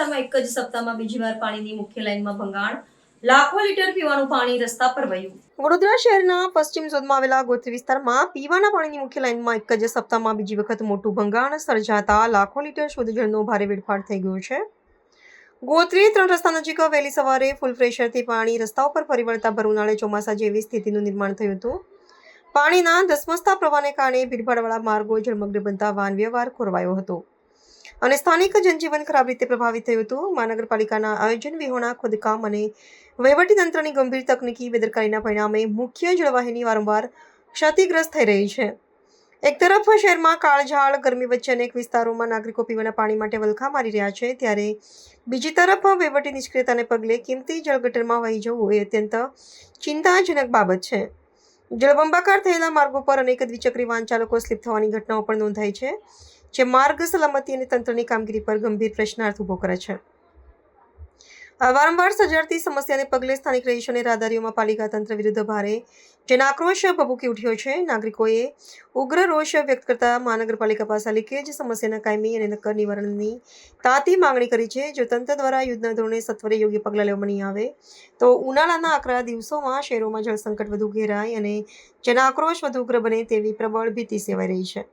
વિસ્તારમાં એક જ સપ્તાહમાં બીજી વાર પાણીની મુખ્ય લાઇનમાં ભંગાણ, લાખો લીટર પીવાનું પાણી રસ્તા પર વહ્યું. વડોદરા શહેરના પશ્ચિમ ઝોનમાં આવેલા ગોત્રી વિસ્તારમાં પીવાના પાણીની મુખ્ય લાઇનમાં એક જ સપ્તાહમાં બીજી વખત મોટું ભંગાણ સર્જાતા લાખો લીટર શુદ્ધ જળનો ભારે વેડફાટ થઈ ગયો છે. ગોત્રી 3 રસ્તા નજીક વહેલી સવારે ફૂલ પ્રેશરથી પાણી રસ્તા ઉપર ફરી વળતા ભર ઉનાળે ચોમાસા જેવી સ્થિતિનું નિર્માણ થયું હતું. પાણીના ધસમસતા પ્રવાહને કારણે ભીડભાડવાળા માર્ગો જળમગ્ન બનતા વાહન વ્યવહાર ખોરવાયો હતો અને સ્થાનિક જનજીવન ખરાબ રીતે પ્રભાવિત થયું હતું. મહાનગરપાલિકાના આયોજન વિહોણા ખોદકામ અને વહીવટીતંત્રની ગંભીર તકનીકી બેદરકારીના પરિણામે મુખ્ય જળવાહિની વારંવાર ક્ષતિગ્રસ્ત થઈ રહી છે. એક તરફ શહેરમાં કાળઝાળ ગરમી વચ્ચે અનેક વિસ્તારોમાં નાગરિકો પીવાના પાણી માટે વલખા મારી રહ્યા છે, ત્યારે બીજી તરફ વહીવટી નિષ્ક્રિયતાને પગલે કિંમતી જળ ગટરમાં વહી જવું એ અત્યંત ચિંતાજનક બાબત છે. જળબંબાકાર થયેલા માર્ગો પર અનેક દ્વિચક્રી વાહન ચાલકો સ્લીપ થવાની ઘટનાઓ પણ નોંધાઈ છે, જે માર્ગ સલામતી અને તંત્રની કામગીરી પર ગંભીર પ્રશ્નાર્થ ઊભો કરે છે. આ વારંવાર સર્જાતી સમસ્યાને પગલે સ્થાનિક રહીશો અને રાહદારીઓમાં પાલિકા તંત્ર વિરુદ્ધ ભારે જનાક્રોશ ભભૂકી ઉઠ્યો છે. નાગરિકોએ ઉગ્ર રોષ વ્યક્ત કરતા મહાનગરપાલિકા પાસે લીકેજ સમસ્યાના કાયમી અને નક્કર નિવારણની તાતી માંગણી કરી છે. જો તંત્ર દ્વારા યુદ્ધના ધોરણે સત્વરે યોગ્ય પગલાં લેવામાં નહીં આવે તો ઉનાળાના આકરા દિવસોમાં શહેરોમાં જળસંકટ વધુ ઘેરાય અને જનાક્રોશ વધુ ઉગ્ર બને તેવી પ્રબળ ભીતિ સેવાઈ રહી છે.